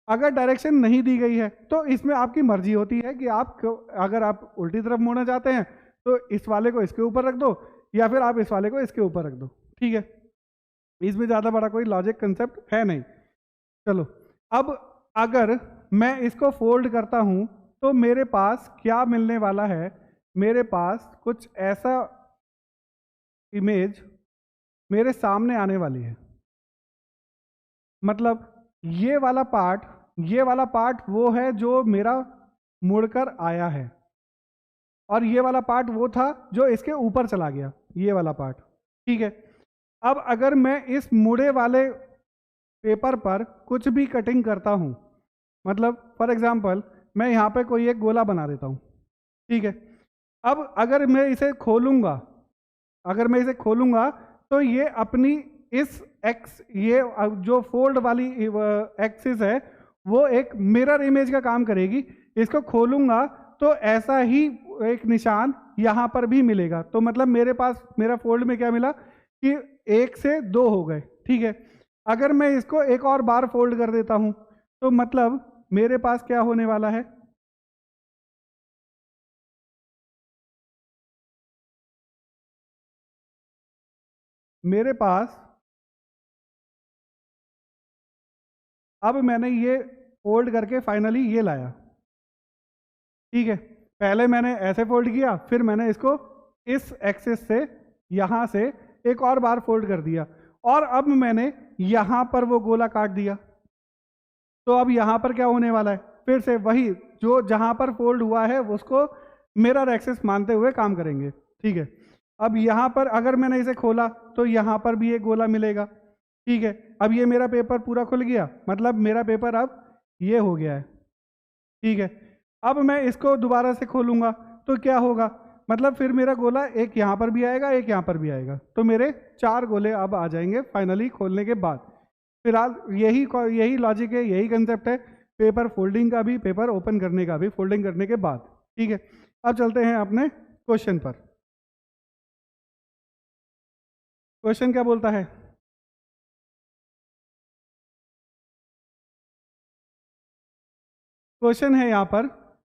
Speaker 1: अगर डायरेक्शन नहीं दी गई है तो इसमें आपकी मर्जी होती है कि आप, अगर आप उल्टी तरफ मोड़ना चाहते हैं तो इस वाले को इसके ऊपर रख दो या फिर आप इस वाले को इसके ऊपर रख दो। ठीक है, इसमें ज़्यादा बड़ा कोई लॉजिक कंसेप्ट है नहीं। चलो, अब अगर मैं इसको फोल्ड करता हूं तो मेरे पास क्या मिलने वाला है? मेरे पास कुछ ऐसा इमेज मेरे सामने आने वाली है। मतलब ये वाला पार्ट वो है जो मेरा मुड़कर आया है और ये वाला पार्ट वो था जो इसके ऊपर चला गया, ये वाला पार्ट। ठीक है, अब अगर मैं इस मुड़े वाले पेपर पर कुछ भी कटिंग करता हूं, मतलब फॉर एग्जांपल मैं यहाँ पे कोई एक गोला बना देता हूं। ठीक है, अब अगर मैं इसे खोलूंगा तो ये अपनी इस एक्स, ये जो फोल्ड वाली एक्सिस है वो एक मिरर इमेज का काम करेगी। इसको खोलूंगा तो ऐसा ही एक निशान यहाँ पर भी मिलेगा। तो मतलब मेरे पास मेरा फोल्ड में क्या मिला कि 1 से 2 हो गए, ठीक है। अगर मैं इसको एक और बार फोल्ड कर देता हूँ तो मतलब मेरे पास क्या होने वाला है, मेरे पास अब मैंने ये फोल्ड करके फाइनली ये लाया, ठीक है। पहले मैंने ऐसे फोल्ड किया, फिर मैंने इसको इस एक्सिस से यहाँ से एक और बार फोल्ड कर दिया, और अब मैंने यहाँ पर वो गोला काट दिया। तो अब यहाँ पर क्या होने वाला है, फिर से वही जो जहाँ पर फोल्ड हुआ है उसको मिरर एक्सिस मानते हुए काम करेंगे, ठीक है। अब यहाँ पर अगर मैंने इसे खोला तो यहाँ पर भी एक गोला मिलेगा, ठीक है। अब ये मेरा पेपर पूरा खुल गया, मतलब मेरा पेपर अब ये हो गया है, ठीक है। अब मैं इसको दोबारा से खोलूंगा तो क्या होगा, मतलब फिर मेरा गोला एक यहाँ पर भी आएगा, एक यहाँ पर भी आएगा, तो मेरे 4 गोले अब आ जाएंगे फाइनली खोलने के बाद। फिलहाल यही लॉजिक है, यही कंसेप्ट है पेपर फोल्डिंग का भी, पेपर ओपन करने का भी, फोल्डिंग करने के बाद, ठीक है। अब चलते हैं अपने क्वेश्चन पर। क्वेश्चन क्या बोलता है, क्वेश्चन है यहाँ पर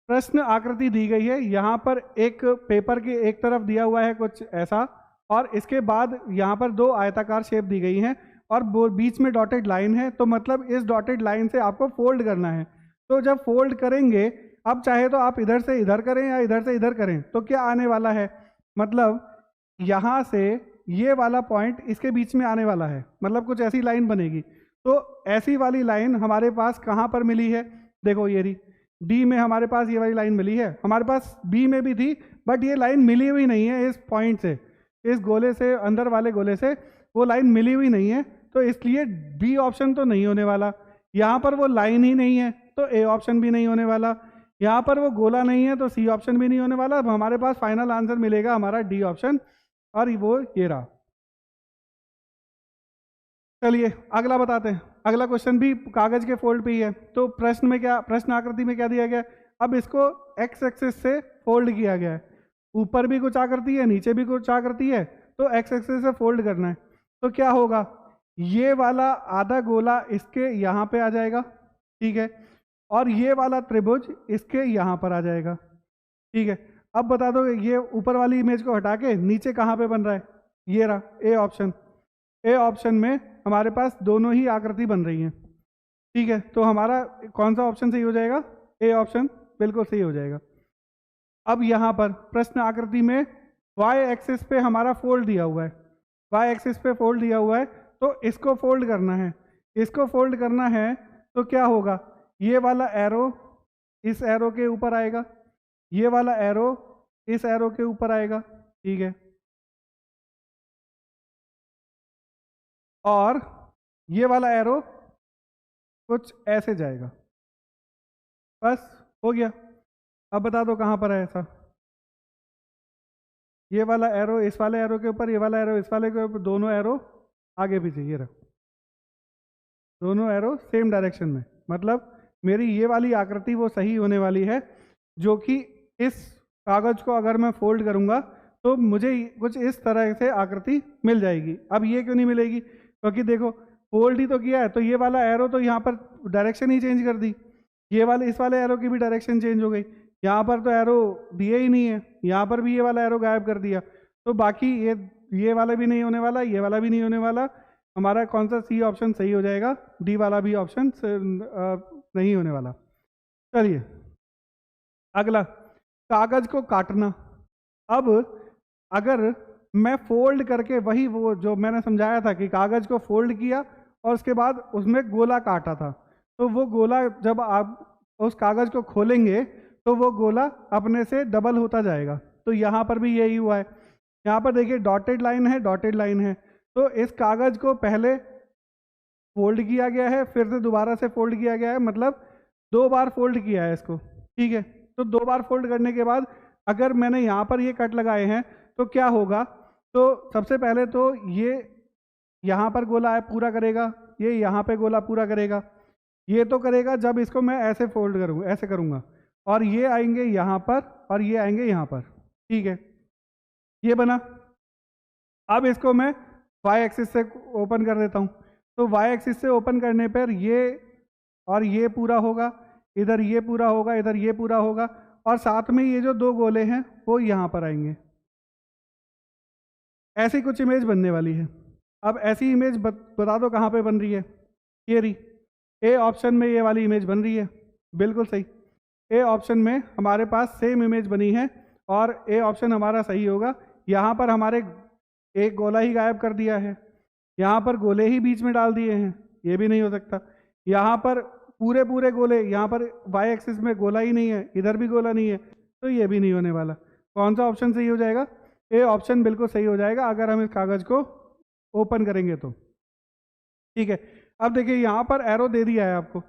Speaker 1: प्रश्न आकृति दी गई है, यहाँ पर एक पेपर के एक तरफ दिया हुआ है कुछ ऐसा, और इसके बाद यहाँ पर 2 आयताकार शेप दी गई हैं और बीच में डॉटेड लाइन है। तो मतलब इस डॉटेड लाइन से आपको फोल्ड करना है। तो जब फोल्ड करेंगे, अब चाहे तो आप इधर से इधर करें या इधर से इधर करें, तो क्या आने वाला है, मतलब यहाँ से ये वाला पॉइंट इसके बीच में आने वाला है, मतलब कुछ ऐसी लाइन बनेगी। तो ऐसी वाली लाइन हमारे पास कहाँ पर मिली है, देखो ये रही डी में हमारे पास ये वाली लाइन मिली है, हमारे पास बी में भी थी, बट ये लाइन मिली हुई नहीं है इस पॉइंट से, इस गोले से, अंदर वाले गोले से वो लाइन मिली हुई नहीं है, तो इसलिए बी ऑप्शन तो नहीं होने वाला। यहाँ पर वो लाइन ही नहीं है तो ए ऑप्शन भी नहीं होने वाला, यहाँ पर वो गोला नहीं है तो सी ऑप्शन भी नहीं होने वाला। अब हमारे पास फाइनल आंसर मिलेगा हमारा डी ऑप्शन, और वो ये रहा। चलिए अगला बताते हैं। अगला क्वेश्चन भी कागज के फोल्ड पे ही है। तो प्रश्न में क्या, प्रश्न आकृति में क्या दिया गया है, अब इसको एक्स एक्सिस से फोल्ड किया गया है, ऊपर भी कुछ आकृति है, नीचे भी कुछ आकृति है, तो एक्स एक्सिस से फोल्ड करना है। तो क्या होगा, ये वाला आधा गोला इसके यहाँ पे आ जाएगा, ठीक है, और ये वाला त्रिभुज इसके यहाँ पर आ जाएगा, ठीक है। अब बता दो ये ऊपर वाली इमेज को हटा के नीचे कहाँ पे बन रहा है, ये रहा ए ऑप्शन। ए ऑप्शन में हमारे पास दोनों ही आकृति बन रही हैं, ठीक है। तो हमारा कौन सा ऑप्शन सही हो जाएगा, ए ऑप्शन बिल्कुल सही हो जाएगा। अब यहाँ पर प्रश्न आकृति में वाई एक्सिस पे हमारा फोल्ड दिया हुआ है, वाई एक्सिस पे फोल्ड दिया हुआ है, तो इसको फोल्ड करना है, इसको फोल्ड करना है। तो क्या होगा, ये वाला एरो इस एरो के ऊपर आएगा, ये वाला एरो इस एरो के ऊपर आएगा, ठीक है, और ये वाला एरो कुछ ऐसे जाएगा, बस हो गया। अब बता दो कहाँ पर है ऐसा, ये वाला एरो इस वाले एरो के ऊपर, ये वाला एरो इस वाले के ऊपर, दोनों एरो आगे पीछे, ये रहा, दोनों एरो सेम डायरेक्शन में, मतलब मेरी ये वाली आकृति वो सही होने वाली है, जो कि इस कागज को अगर मैं फोल्ड करूंगा तो मुझे कुछ इस तरह से आकृति मिल जाएगी। अब ये क्यों नहीं मिलेगी, क्योंकि देखो फोल्ड ही तो किया है, तो ये वाला एरो तो यहाँ पर डायरेक्शन ही चेंज कर दी, ये वाले इस वाले एरो की भी डायरेक्शन चेंज हो गई, यहाँ पर तो एरो दिए ही नहीं है, यहाँ पर भी ये वाला एरो गायब कर दिया, तो बाकी ये वाला भी नहीं होने वाला, ये वाला भी नहीं होने वाला, हमारा कौन सा सी ऑप्शन सही हो जाएगा, डी वाला भी ऑप्शन नहीं होने वाला। चलिए अगला, कागज को काटना। अब अगर मैं फोल्ड करके, वही वो जो मैंने समझाया था कि कागज को फोल्ड किया और उसके बाद उसमें गोला काटा था, तो वो गोला जब आप उस कागज को खोलेंगे तो वो गोला अपने से डबल होता जाएगा। तो यहाँ पर भी यही हुआ है, यहाँ पर देखिए डॉटेड लाइन है, डॉटेड लाइन है, तो इस कागज को पहले फोल्ड किया गया है, फिर से दोबारा से फोल्ड किया गया है, मतलब 2 बार फोल्ड किया है इसको, ठीक है। तो 2 बार फोल्ड करने के बाद अगर मैंने यहाँ पर ये कट लगाए हैं तो क्या होगा, तो सबसे पहले तो ये यहाँ पर गोला है पूरा करेगा, ये यहाँ पे गोला पूरा करेगा, ये तो करेगा जब इसको मैं ऐसे फोल्ड करूँगा, ऐसे करूँगा, और ये आएंगे यहाँ पर और ये आएंगे यहाँ पर, ठीक है, ये बना। अब इसको मैं वाई एक्सिस से ओपन कर देता हूँ, तो वाई एक्सिस से ओपन करने पर ये और ये पूरा होगा, इधर ये पूरा होगा, इधर ये पूरा होगा, और साथ में ये जो दो गोले हैं वो यहाँ पर आएंगे। ऐसी कुछ इमेज बनने वाली है। अब ऐसी इमेज बता दो कहाँ पे बन रही है। ये रही, ए ऑप्शन में ये वाली इमेज बन रही है, बिल्कुल सही। ए ऑप्शन में हमारे पास सेम इमेज बनी है और ए ऑप्शन हमारा सही होगा। यहाँ पर हमारे एक गोला ही गायब कर दिया है, यहाँ पर गोले ही बीच में डाल दिए हैं, ये भी नहीं हो सकता। यहाँ पर पूरे पूरे गोले, यहाँ पर वाई एक्सिस में गोला ही नहीं है, इधर भी गोला नहीं है, तो ये भी नहीं होने वाला। कौन सा ऑप्शन सही हो जाएगा? ए ऑप्शन बिल्कुल सही हो जाएगा अगर हम इस कागज को ओपन करेंगे तो, ठीक है। अब देखिए यहाँ पर एरो दे दिया है आपको,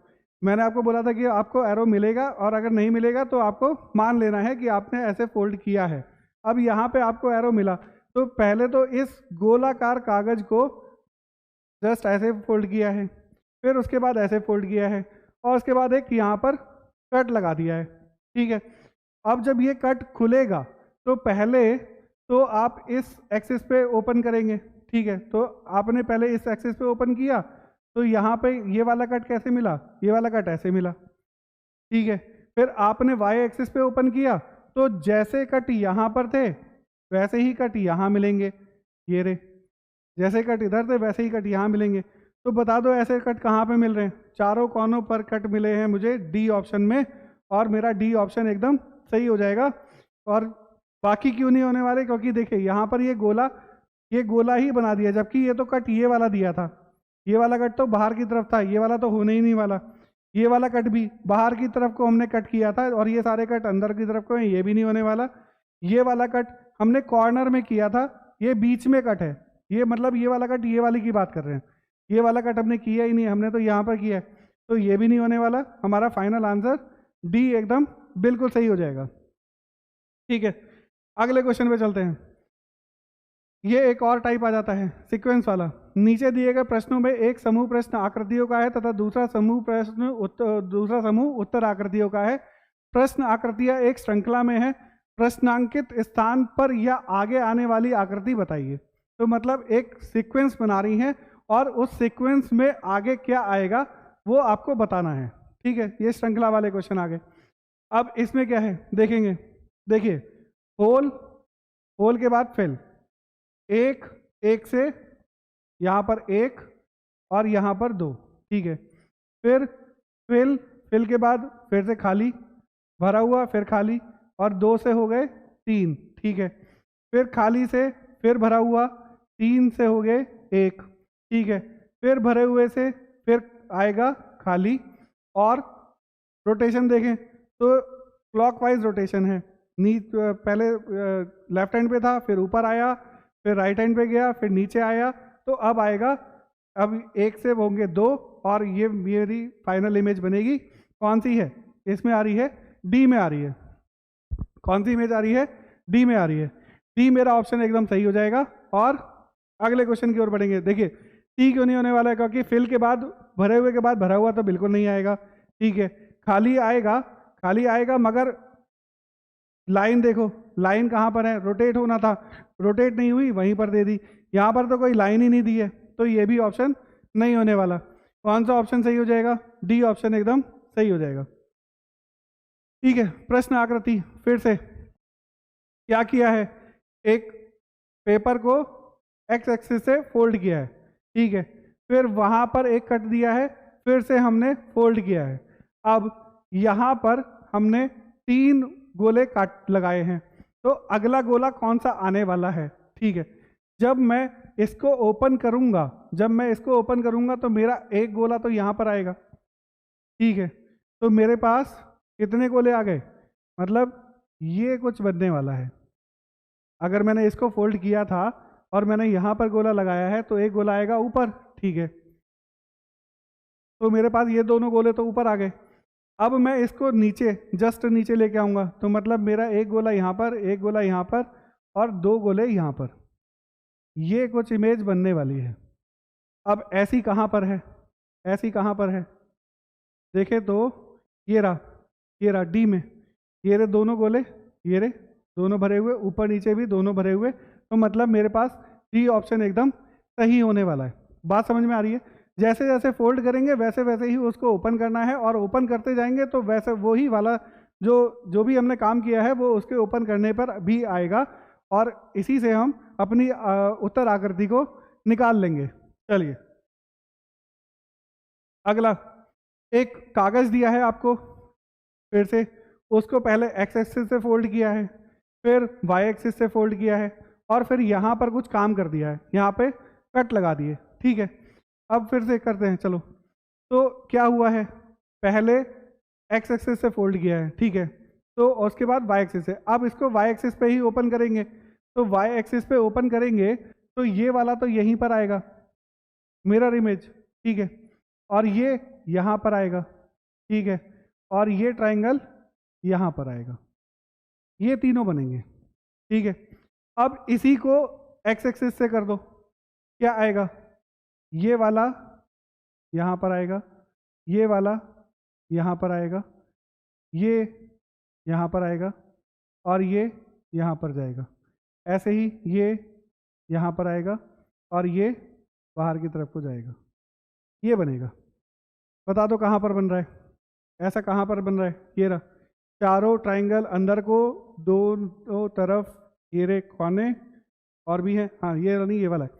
Speaker 1: मैंने आपको बोला था कि आपको एरो मिलेगा और अगर नहीं मिलेगा तो आपको मान लेना है कि आपने ऐसे फोल्ड किया है। अब यहाँ पे आपको एरो मिला, तो पहले तो इस गोलाकार कागज को जस्ट ऐसे फोल्ड किया है, फिर उसके बाद ऐसे फोल्ड किया है, और उसके बाद एक यहाँ पर कट लगा दिया है, ठीक है। अब जब ये कट खुलेगा तो पहले तो आप इस एक्सिस पे ओपन करेंगे, ठीक है। तो आपने पहले इस एक्सिस पे ओपन किया, तो यहाँ पे ये वाला कट कैसे मिला? ये वाला कट ऐसे मिला, ठीक है। फिर आपने वाई एक्सिस पे ओपन किया, तो जैसे कट यहाँ पर थे वैसे ही कट यहाँ मिलेंगे, ये रे, जैसे कट इधर थे वैसे ही कट यहाँ मिलेंगे। तो बता दो ऐसे कट कहाँ पे मिल रहे हैं? चारों कोनों पर कट मिले हैं मुझे डी ऑप्शन में, और मेरा डी ऑप्शन एकदम सही हो जाएगा। और बाकी क्यों नहीं होने वाले? क्योंकि देखिए यहाँ पर ये गोला ही बना दिया, जबकि ये तो कट ये वाला दिया था, ये वाला कट तो बाहर की तरफ था, ये वाला तो होने ही नहीं वाला। ये वाला कट भी बाहर की तरफ को हमने कट किया था और ये सारे कट अंदर की तरफ को हैं, ये भी नहीं होने वाला। ये वाला कट हमने कॉर्नर में किया था, ये बीच में कट है, ये मतलब ये वाला कट, ये वाली की बात कर रहे हैं, ये वाला कट हमने किया ही नहीं, हमने तो यहाँ पर किया है, तो ये भी नहीं होने वाला। हमारा फाइनल आंसर डी एकदम बिल्कुल सही हो जाएगा, ठीक है। अगले क्वेश्चन पे चलते हैं। ये एक और टाइप आ जाता है सीक्वेंस वाला। नीचे दिए गए प्रश्नों में एक समूह प्रश्न आकृतियों का है तथा दूसरा समूह उत्तर आकृतियों का है। प्रश्न आकृतियां एक श्रृंखला में है, प्रश्नांकित स्थान पर या आगे आने वाली आकृति बताइए। तो मतलब एक सीक्वेंस बना रही है और उस सीक्वेंस में आगे क्या आएगा वो आपको बताना है, ठीक है। ये श्रृंखला वाले क्वेश्चन आ गए। अब इसमें क्या है देखेंगे, देखिए होल के बाद फिल, एक से यहाँ पर एक और यहाँ पर दो, ठीक है। फिर फिल के बाद फिर से खाली, भरा हुआ, फिर खाली, और दो से हो गए तीन, ठीक है। फिर खाली से फिर भरा हुआ, तीन से हो गए एक, ठीक है। फिर भरे हुए से फिर आएगा खाली, और रोटेशन देखें तो क्लॉकवाइज रोटेशन है। पहले लेफ्ट हैंड पे था, फिर ऊपर आया, फिर राइट हैंड पे गया, फिर नीचे आया, तो अब आएगा, अब एक से होंगे दो, और ये मेरी फाइनल इमेज बनेगी। कौन सी है? इसमें आ रही है, डी में आ रही है। कौन सी इमेज आ रही है? डी में आ रही है। डी मेरा ऑप्शन एकदम सही हो जाएगा। और अगले क्वेश्चन की ओर बढ़ेंगे। देखिए टी क्यों नहीं होने वाला है? क्योंकि फिल के बाद, भरे हुए के बाद भरा हुआ तो बिल्कुल नहीं आएगा, ठीक है। खाली आएगा, मगर लाइन देखो, लाइन कहाँ पर है? रोटेट होना था, रोटेट नहीं हुई, वहीं पर दे दी। यहाँ पर तो कोई लाइन ही नहीं दी है, तो ये भी ऑप्शन नहीं होने वाला। कौन सा ऑप्शन सही हो जाएगा? डी ऑप्शन एकदम सही हो जाएगा, ठीक है। प्रश्न आकृति फिर से क्या किया है? एक पेपर को एक्स एक्सिस से फोल्ड किया है, ठीक है। फिर वहां पर एक कट दिया है, फिर से हमने फोल्ड किया है। अब यहाँ पर हमने तीन गोले काट लगाए हैं, तो अगला गोला कौन सा आने वाला है, ठीक है। जब मैं इसको ओपन करूंगा तो मेरा एक गोला तो यहाँ पर आएगा, ठीक है। तो मेरे पास कितने गोले आ गए? मतलब ये कुछ बनने वाला है। अगर मैंने इसको फोल्ड किया था और मैंने यहाँ पर गोला लगाया है, तो एक गोला आएगा ऊपर, ठीक है। तो मेरे पास ये दोनों गोले तो ऊपर आ गए। अब मैं इसको नीचे, जस्ट नीचे लेके आऊँगा, तो मतलब मेरा एक गोला यहाँ पर, एक गोला यहाँ पर, और दो गोले यहाँ पर। ये कुछ इमेज बनने वाली है। अब ऐसी कहाँ पर है? ऐसी कहाँ पर है? देखें तो ये रहा डी में। ये रहे दोनों गोले, ये रहे दोनों भरे हुए, ऊपर नीचे भी दोनों भरे हुए, तो मतलब मेरे पास डी ऑप्शन एकदम सही होने वाला है। बात समझ में आ रही है? जैसे जैसे फोल्ड करेंगे वैसे वैसे ही उसको ओपन करना है, और ओपन करते जाएंगे तो वैसे वही वाला जो भी हमने काम किया है वो उसके ओपन करने पर भी आएगा, और इसी से हम अपनी उत्तर आकृति को निकाल लेंगे। चलिए अगला, एक कागज दिया है आपको, फिर से उसको पहले एक्स एक्सिस से फोल्ड किया है, फिर वाई एक्सिस से फोल्ड किया है, और फिर यहाँ पर कुछ काम कर दिया है, यहाँ पे कट लगा दिए, ठीक है। अब फिर से करते हैं, चलो। तो क्या हुआ है, पहले एक्स एक्सिस से फोल्ड किया है, ठीक है, तो उसके बाद वाई एक्सिस से, अब इसको वाई एक्सिस पे ही ओपन करेंगे, तो वाई एक्सिस पे ओपन करेंगे तो ये वाला तो यहीं पर आएगा मिरर इमेज, ठीक है, और ये यहाँ पर आएगा, ठीक है, और ये ट्राइंगल यहाँ पर आएगा, ये तीनों बनेंगे, ठीक है। अब इसी को एक्स एक्सिस से कर दो, क्या आएगा, ये वाला यहाँ पर आएगा, ये वाला यहाँ पर आएगा, ये यहाँ पर आएगा, और ये यहाँ पर जाएगा, ऐसे ही ये यहाँ पर आएगा, और ये बाहर की तरफ को जाएगा, ये बनेगा। बता दो कहाँ पर बन रहा है, ऐसा कहाँ पर बन रहा है, ये रहा, चारों ट्राइंगल अंदर को, दोनों तरफ ये रे कोने, और भी है, हाँ ये नहीं, ये वाला है,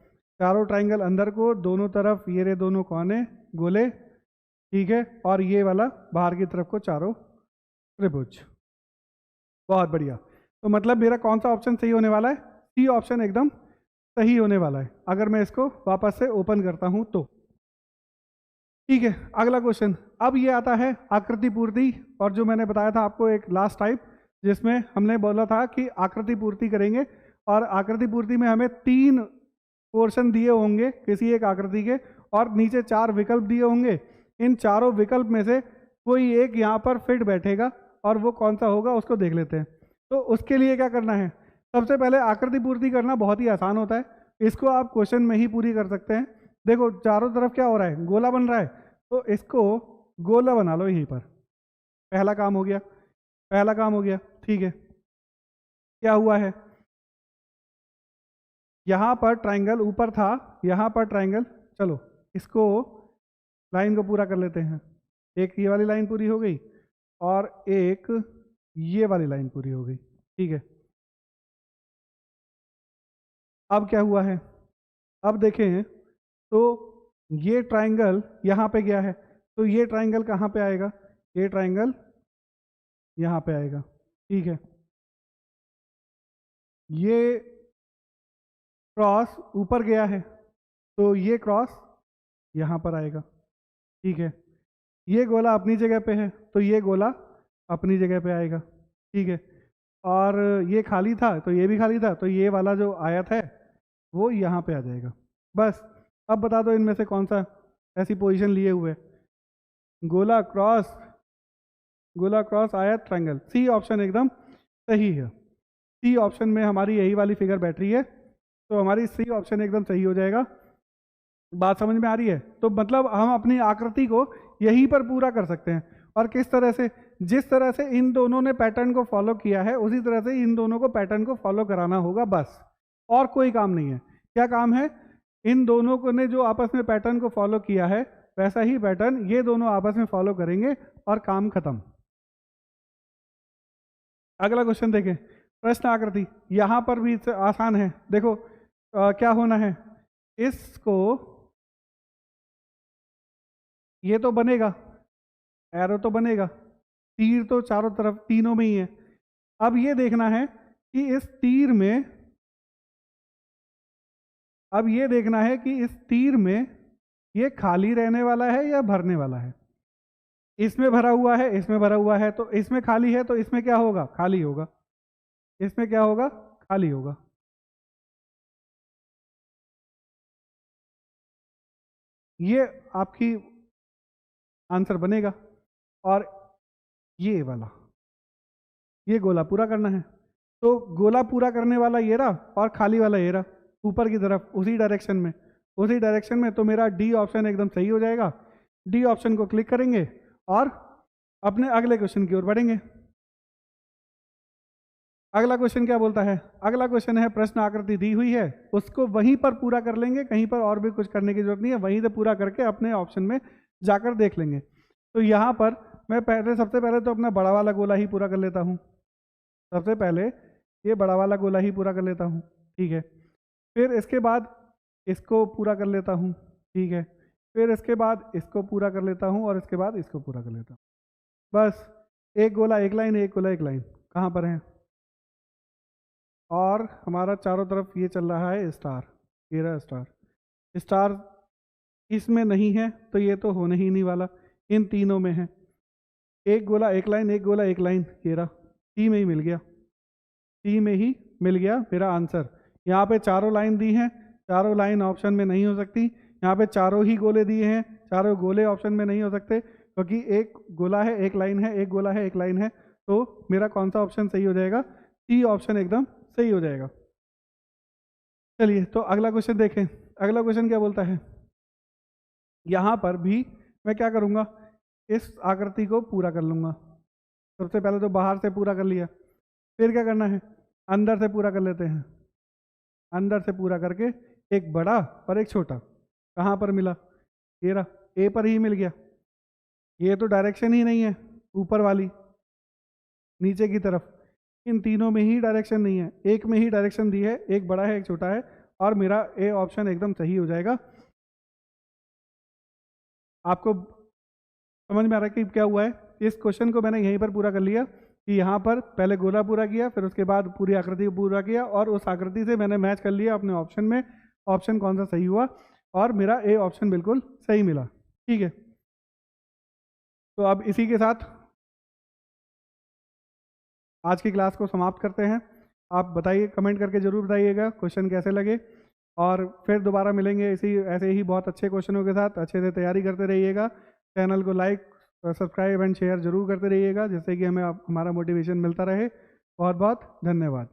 Speaker 1: चारों ट्राइंगल अंदर को, दोनों तरफ ये रे दोनों कोने गोले, ठीक है, और ये वाला बाहर की तरफ को चारों त्रिभुज। बहुत बढ़िया। तो मतलब मेरा कौन सा ऑप्शन सही होने वाला है, सी ऑप्शन एकदम सही होने वाला है, अगर मैं इसको वापस से ओपन करता हूं तो। ठीक है, अगला क्वेश्चन, अब ये आता है आकृति पूर्ति, और जो मैंने बताया था आपको एक लास्ट टाइप, जिसमें हमने बोला था कि आकृति पूर्ति करेंगे, और आकृति पूर्ति में हमें 3 पोर्शन दिए होंगे किसी एक आकृति के, और नीचे 4 विकल्प दिए होंगे। इन चारों विकल्प में से कोई एक यहाँ पर फिट बैठेगा, और वो कौन सा होगा उसको देख लेते हैं। तो उसके लिए क्या करना है, सबसे पहले आकृति पूर्ति करना बहुत ही आसान होता है, इसको आप क्वेश्चन में ही पूरी कर सकते हैं। देखो चारों तरफ क्या हो रहा है, गोला बन रहा है, तो इसको गोला बना लो यहीं पर, पहला काम हो गया, पहला काम हो गया, ठीक है। क्या हुआ है, यहाँ पर ट्राइंगल ऊपर था, यहाँ पर ट्राइंगल, चलो इसको लाइन को पूरा कर लेते हैं, एक ये वाली लाइन पूरी हो गई, और एक ये वाली लाइन पूरी हो गई, ठीक है। अब क्या हुआ है, अब देखें तो ये ट्राइंगल यहाँ पे गया है, तो ये ट्राइंगल कहाँ पे आएगा, ये ट्राइंगल यहाँ पे आएगा, ठीक है। ये क्रॉस ऊपर गया है, तो ये क्रॉस यहाँ पर आएगा, ठीक है। ये गोला अपनी जगह पे है, तो ये गोला अपनी जगह पे आएगा, ठीक है। और ये खाली था, तो ये भी खाली था, तो ये वाला जो आयत है वो यहाँ पे आ जाएगा। बस अब बता दो इनमें से कौन सा ऐसी पोजीशन लिए हुए, गोला क्रॉस, गोला क्रॉस आयत ट्रायंगल, सी ऑप्शन एकदम सही है। सी ऑप्शन में हमारी यही वाली फिगर बैठ रही है, तो हमारी सी ऑप्शन एकदम सही हो जाएगा। बात समझ में आ रही है? तो मतलब हम अपनी आकृति को यहीं पर पूरा कर सकते हैं, और किस तरह से, जिस तरह से इन दोनों ने पैटर्न को फॉलो किया है उसी तरह से इन दोनों को पैटर्न को फॉलो कराना होगा, बस और कोई काम नहीं है। क्या काम है, इन दोनों को ने जो आपस में पैटर्न को फॉलो किया है वैसा ही पैटर्न ये दोनों आपस में फॉलो करेंगे और काम खत्म। अगला क्वेश्चन देखें, प्रश्न आकृति, यहां पर भी आसान है। देखो क्या होना है, इसको ये तो बनेगा, एरो तो बनेगा, तीर तो चारों तरफ तीनों में ही है। अब ये देखना है कि इस तीर में, अब ये देखना है कि इस तीर में ये खाली रहने वाला है या भरने वाला है। इसमें भरा हुआ है, इसमें भरा हुआ है, तो इसमें खाली है, तो इसमें क्या होगा, खाली होगा। इसमें क्या होगा, खाली होगा। ये आपकी आंसर बनेगा। और ये वाला, ये गोला पूरा करना है, तो गोला पूरा करने वाला ये रहा और खाली वाला ये रहा, ऊपर की तरफ उसी डायरेक्शन में, उसी डायरेक्शन में। तो मेरा डी ऑप्शन एकदम सही हो जाएगा। डी ऑप्शन को क्लिक करेंगे और अपने अगले क्वेश्चन की ओर बढ़ेंगे। अगला क्वेश्चन क्या बोलता है? अगला क्वेश्चन है प्रश्न आकृति दी हुई है, उसको वहीं पर पूरा कर लेंगे, कहीं पर और भी कुछ करने की जरूरत नहीं है, वहीं से पूरा करके अपने ऑप्शन में जाकर देख लेंगे। तो यहाँ पर मैं सबसे पहले तो अपना बड़ा वाला गोला ही पूरा कर लेता हूँ। सबसे पहले ये बड़ा वाला गोला ही पूरा कर लेता हूँ, ठीक है। फिर इसके बाद इसको पूरा कर लेता हूँ, ठीक है। फिर इसके बाद इसको पूरा कर लेता हूँ और इसके बाद इसको पूरा कर लेता हूँ। बस एक गोला एक लाइन, एक गोला एक लाइन, कहाँ पर है? और हमारा चारों तरफ ये चल रहा है स्टार, ये रहा स्टार। स्टार इसमें नहीं है तो ये तो होने ही नहीं वाला, इन तीनों में है। एक गोला एक लाइन, एक गोला एक लाइन, ये रहा, सी में ही मिल गया, सी में ही मिल गया मेरा आंसर। यहाँ पे चारों लाइन दी हैं, चारों लाइन ऑप्शन में नहीं हो सकती। यहाँ पे चारों ही गोले दिए हैं, चारों गोले ऑप्शन में नहीं हो सकते, क्योंकि एक गोला है एक लाइन है, एक गोला है एक लाइन है। तो मेरा कौन सा ऑप्शन सही हो जाएगा? सी ऑप्शन एकदम सही हो जाएगा। चलिए तो अगला क्वेश्चन देखें। अगला क्वेश्चन क्या बोलता है? यहाँ पर भी मैं क्या करूँगा, इस आकृति को पूरा कर लूँगा। सबसे पहले तो बाहर से पूरा कर लिया, फिर क्या करना है, अंदर से पूरा कर लेते हैं। अंदर से पूरा करके एक बड़ा और एक छोटा, कहाँ पर मिला? ये रहा, ए पर ही मिल गया। ये तो डायरेक्शन ही नहीं है ऊपर वाली, नीचे की तरफ, इन तीनों में ही डायरेक्शन नहीं है, एक में ही डायरेक्शन दी है, एक बड़ा है एक छोटा है, और मेरा ए ऑप्शन एकदम सही हो जाएगा। आपको समझ में आ रहा है कि क्या हुआ है? इस क्वेश्चन को मैंने यहीं पर पूरा कर लिया कि यहाँ पर पहले गोला पूरा किया, फिर उसके बाद पूरी आकृति को पूरा किया, और उस आकृति से मैंने मैच कर लिया अपने ऑप्शन में, ऑप्शन कौन सा सही हुआ, और मेरा ए ऑप्शन बिल्कुल सही मिला, ठीक है। तो अब इसी के साथ आज की क्लास को समाप्त करते हैं। आप बताइए, कमेंट करके जरूर बताइएगा क्वेश्चन कैसे लगे, और फिर दोबारा मिलेंगे इसी ऐसे ही बहुत अच्छे क्वेश्चनों के साथ। अच्छे से तैयारी करते रहिएगा, चैनल को लाइक सब्सक्राइब एंड शेयर जरूर करते रहिएगा, जिससे कि हमें हमारा मोटिवेशन मिलता रहे। बहुत बहुत धन्यवाद।